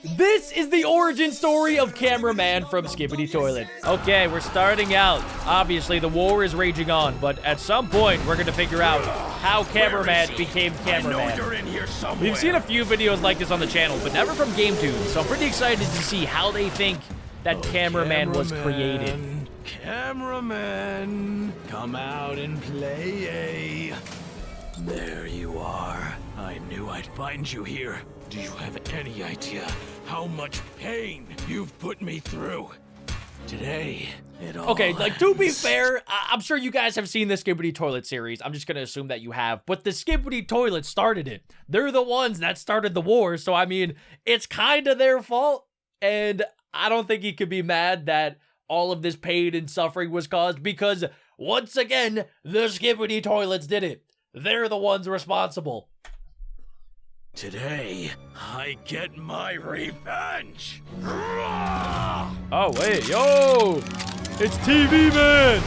This is the origin story of Cameraman from Skibidi Toilet. Okay, we're starting out. Obviously, the war is raging on, but at some point, we're gonna figure out how Cameraman became Cameraman. We've seen a few videos like this on the channel, but never from GameTube, so I'm pretty excited to see how they think that Cameraman was created. Cameraman, come out and play. There you are. I knew I'd find you here. Do you have any idea how much pain you've put me through? Today, it all Okay, like, to be fair, I'm sure you guys have seen the Skibidi Toilet series. I'm just gonna assume that you have. But the Skibidi Toilet started it. They're the ones that started the war, so I mean, it's kind of their fault. And I don't think he could be mad that all of this pain and suffering was caused because, once again, the Skibidi Toilets did it. They're the ones responsible. Today, I get my revenge. Oh, wait, yo! It's TV Man!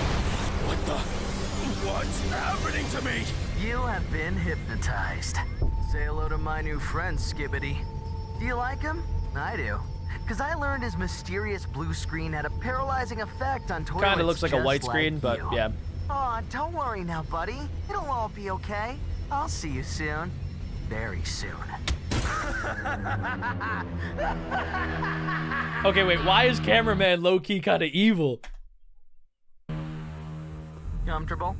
What's happening to me? You have been hypnotized. Say hello to my new friend, Skibidi. Do you like him? I do. Because I learned his mysterious blue screen had a paralyzing effect on toilets. Kinda looks like a white screen, but yeah. Aw, don't worry now, buddy. It'll all be okay. I'll see you soon. Very soon. Okay, wait, why is Cameraman low-key kind of evil? Comfortable?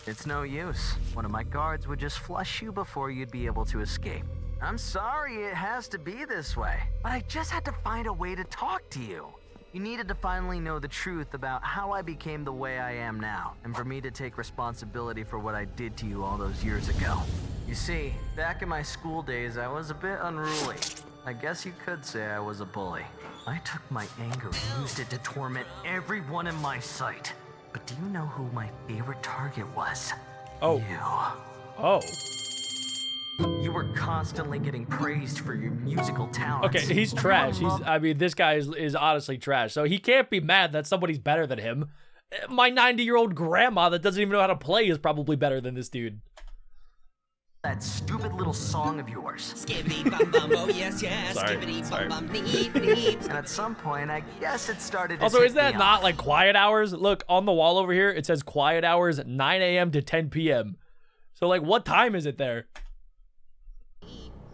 It's no use. One of my guards would just flush you before you'd be able to escape. I'm sorry it has to be this way, but I just had to find a way to talk to you. You needed to finally know the truth about how I became the way I am now, and for me to take responsibility for what I did to you all those years ago. You see, back in my school days, I was a bit unruly. I guess you could say I was a bully. I took my anger and used it to torment everyone in my sight. But do you know who my favorite target was? Oh. You. Oh. You were constantly getting praised for your musical talents. Okay, he's trash. I mean, this guy is honestly trash. So he can't be mad that somebody's better than him. My 90-year-old grandma that doesn't even know how to play is probably better than this dude. That stupid little song of yours. Skibidi bum bum, oh yes yes. Skibidi bum bum, neep neep. And at some point, I guess it started to Also, tick is that me not off. like quiet hours? Look, on the wall over here, it says quiet hours 9 a.m. to 10 p.m. So, like, what time is it there?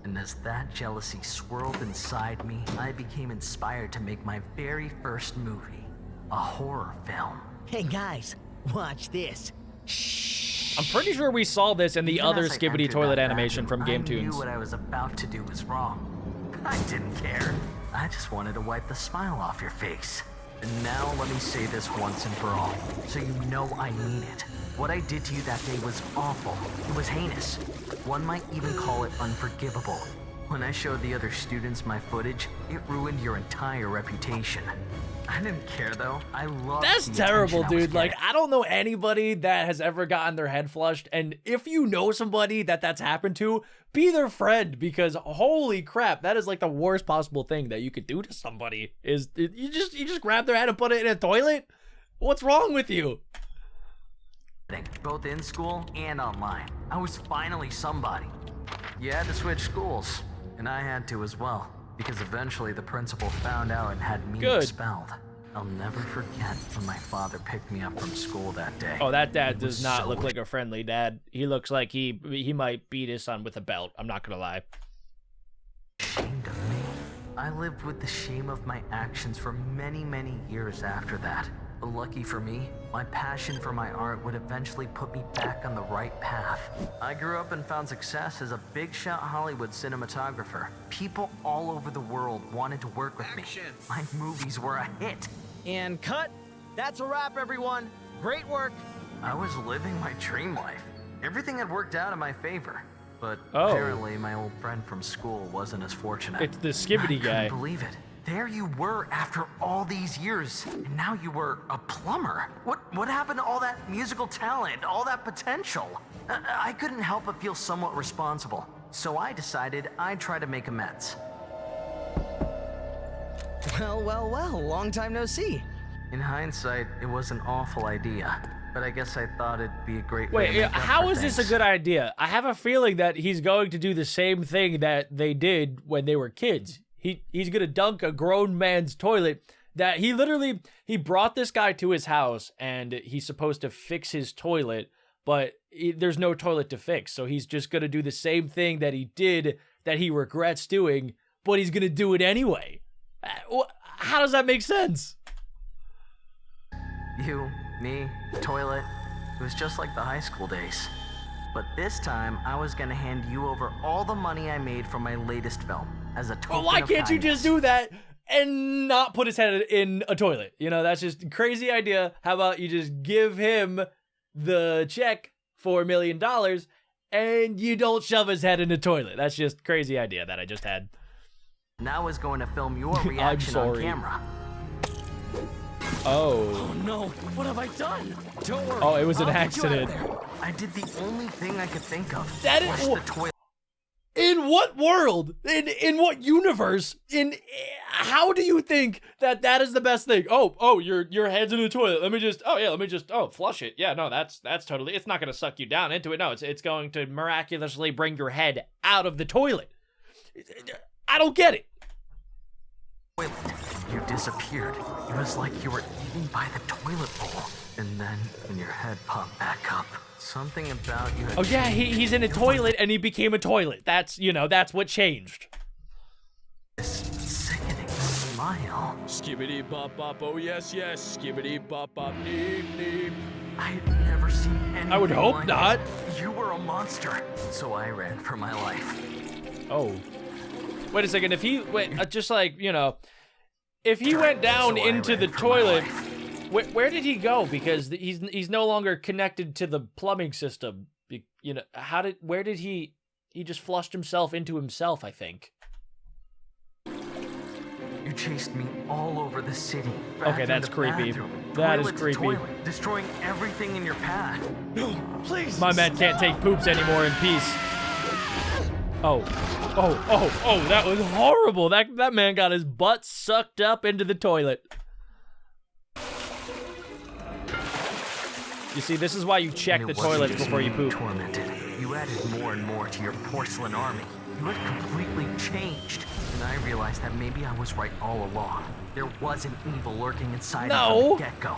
And as that jealousy swirled inside me, I became inspired to make my very first movie, a horror film. Hey guys, watch this. I'm pretty sure we saw this in the Even other as I Skibidi entered Toilet that animation from bathroom, I GameTunes. knew what I was about to do was wrong. I didn't care. I just wanted to wipe the smile off your face. And now let me say this once and for all, so you know I mean it. What I did to you that day was awful. It was heinous. One might even call it unforgivable. When I showed the other students my footage, it ruined your entire reputation. I didn't care though. I loved That's the terrible, attention I was dude. Like, getting. I don't know anybody that has ever gotten their head flushed. And if you know somebody that's happened to, be their friend, because holy crap, that is like the worst possible thing that you could do to somebody. Is you just grab their head and put it in a toilet? What's wrong with you? Both in school and online. I was finally somebody. You had to switch schools, and I had to as well, because eventually the principal found out and had me expelled. I'll never forget when my father picked me up from school that day. Oh, that dad He does was not so look like a friendly dad. He looks like he might beat his son with a belt. I'm not gonna lie. ashamed of me. I lived with the shame of my actions for many, many years after that. But lucky for me, my passion for my art would eventually put me back on the right path. I grew up and found success as a big shot Hollywood cinematographer. People all over the world wanted to work with me. My movies were a hit. And cut. That's a wrap, everyone. Great work. I was living my dream life. Everything had worked out in my favor. But Oh. apparently my old friend from school wasn't as fortunate. It's the Skibidi I guy. couldn't believe it. There you were after all these years, and now you were a plumber. What happened to all that musical talent, all that potential? I couldn't help but feel somewhat responsible, so I decided I'd try to make amends. Well, well, well. Long time no see. In hindsight, it was an awful idea, but I guess I thought it'd be a great way Wait, to make up how for is this a things. good idea? I have a feeling that he's going to do the same thing that they did when they were kids. he's gonna dunk a grown man's toilet. That he brought this guy to his house and he's supposed to fix his toilet, but there's no toilet to fix. So he's just gonna do the same thing that he did that he regrets doing, but he's gonna do it anyway. How does that make sense? You, me, toilet. It was just like the high school days. But this time, I was gonna hand you over all the money I made from my latest film as a token Well, why of can't you kindness. just do that and not put his head in a toilet? You know, that's just a crazy idea. How about you just give him the check for $1 million and you don't shove his head in the toilet? That's just a crazy idea that I just had. Now I was going to film your reaction on camera. Oh no, what have I done? Don't worry. Oh, it was an I'll get you out of accident. there. I did the only thing I could think of. That is- Flush the toilet. In what world? In what universe? How do you think that is the best thing? Oh, your head's in the toilet. Let me just flush it. Yeah, no, that's totally. It's not gonna suck you down into it. No, it's going to miraculously bring your head out of the toilet. I don't get it. You disappeared. It was like you were eaten by the toilet bowl. And then when your head popped back up, something about you had Oh yeah, changed. he's in a toilet and he became a toilet. That's that's what changed. This sickening smile. Skibidi bop bop, oh yes, yes. Skibidi bop bop, neep neep. I had never seen anything I would hope like not. it. You were a monster. So I ran for my life. Oh. Wait a second, if he went, just like, if he went down So I into ran the for my toilet, life. where did he go? Because he's no longer connected to the plumbing system. Where did he just flushed himself into himself, I think. You chased me all over the city. Okay, Bathroom that's to creepy. bathroom, That is toilet to creepy. toilet, destroying everything in your path. No, please. My man can't take poops anymore in peace. Oh, that was horrible. That man got his butt sucked up into the toilet. You see, this is why you check And the it wasn't toilets just before you me poop. Tormented. You added more and more to your porcelain army. You had completely changed. And I realized that maybe I was right all along. There was an evil lurking inside No. you from the get-go.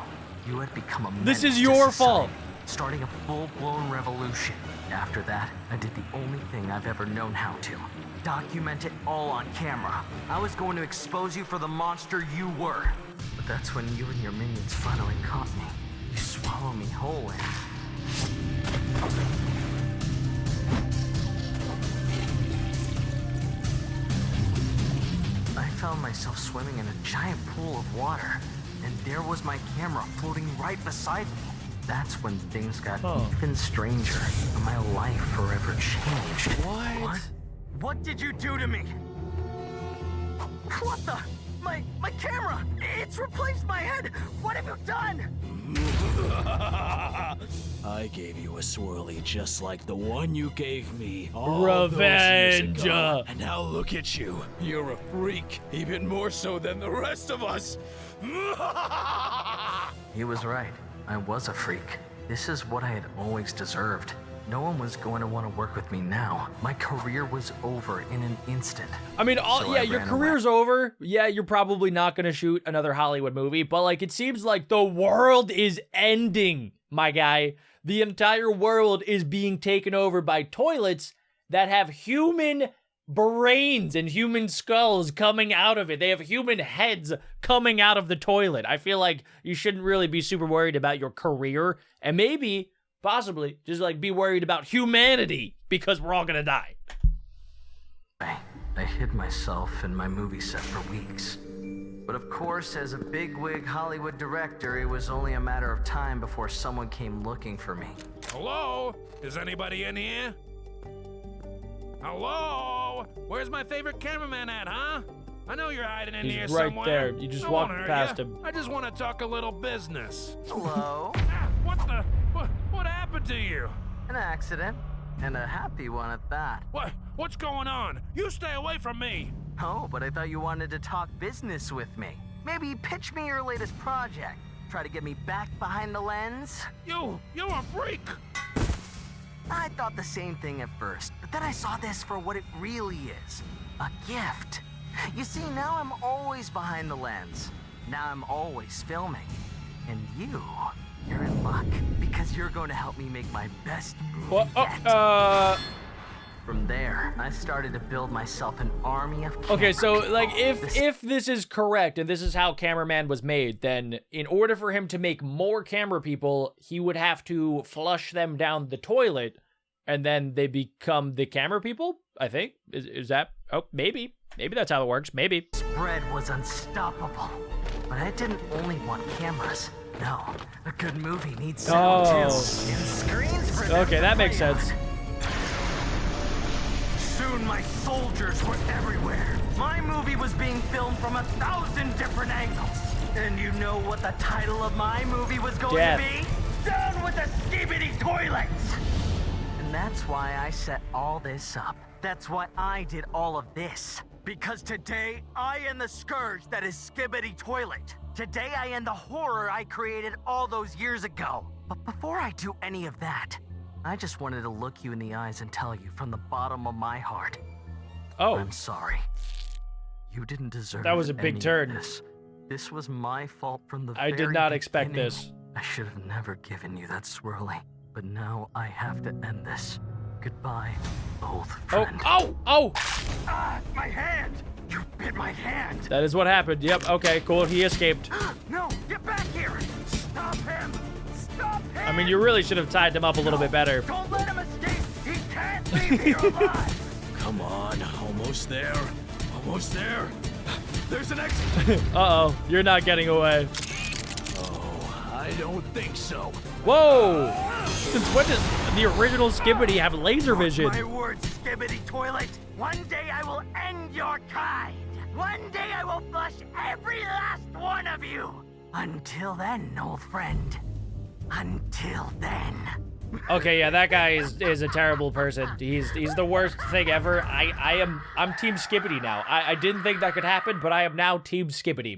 You had become a This menace is to your society, fault. starting a full-blown revolution. After that, I did the only thing I've ever known how to. Document it all on camera. I was going to expose you for the monster you were. But that's when you and your minions finally caught me. You swallow me whole and... I found myself swimming in a giant pool of water, and there was my camera floating right beside me. That's when things got even stranger, and my life forever changed. What? What did you do to me? What the? My camera! It's replaced my head! What have you done? I gave you a swirly just like the one you gave me all those Revenge. years ago. And now look at you. You're a freak, even more so than the rest of us. He was right. I was a freak. This is what I had always deserved. No one was going to want to work with me now. My career was over in an instant. I mean, So I your ran career's over. Yeah, you're probably not gonna shoot another Hollywood movie, but like it seems like the world is ending, my guy. The entire world is being taken over by toilets that have human brains and human skulls coming out of it. They have human heads coming out of the toilet. I feel like you shouldn't really be super worried about your career, and maybe, possibly, just like be worried about humanity because we're all gonna die. I hid myself in my movie set for weeks. But of course, as a bigwig Hollywood director, it was only a matter of time before someone came looking for me. Hello? Is anybody in here? Hello? Where's my favorite cameraman at, huh? I know you're hiding in He's here right somewhere. there. You just I walked won't hurt past ya. him. I just want to talk a little business. Hello? What the? What happened to you? An accident. And a happy one at that. What's going on? You stay away from me. Oh, but I thought you wanted to talk business with me. Maybe pitch me your latest project. Try to get me back behind the lens. You're a freak. I thought the same thing at first, but then I saw this for what it really is. A gift. You see, now I'm always behind the lens. Now I'm always filming. And you're in luck because you're going to help me make my best movie yet. From there, I started to build myself an army of camera Okay, so people. like if this is correct and this is how Cameraman was made, then in order for him to make more camera people, he would have to flush them down the toilet and then they become the camera people, I think. Is that maybe that's how it works. Maybe. Spread was unstoppable. But I didn't only want cameras. No, a good movie needs sound too. And screens for them Okay, to that makes play on. sense. Soon my soldiers were everywhere. My movie was being filmed from 1,000 different angles. And you know what the title of my movie was going to be? Down with the Skibidi Toilets! And that's why I set all this up. That's why I did all of this. Because today, I am the scourge that is Skibidi Toilet. Today, I am the horror I created all those years ago. But before I do any of that, I just wanted to look you in the eyes and tell you from the bottom of my heart. Oh. I'm sorry. You didn't deserve That was a big any of turn. This was my fault from the I very did not expect beginning. this. I should have never given you that swirly. But now I have to end this. Goodbye, old friend. Oh! Ah, my hand! You bit my hand! That is what happened. Yep, okay, cool. He escaped. No, get back here! Stop him! Stop him! I mean, you really should have tied him up a little bit better. Don't let him escape! He can't leave here alive! Come on, almost there. Almost there. There's an exit. Uh-oh, you're not getting away. Oh, I don't think so. Whoa! Since when does the original Skibidi have laser vision? My word, Skibidi Toilet! One day I will end your kind! One day I will flush every last one of you! Until then, old friend. Until then. Okay, yeah, that guy is a terrible person. He's the worst thing ever. I'm Team Skibidi now. I didn't think that could happen, but I am now Team Skibidi.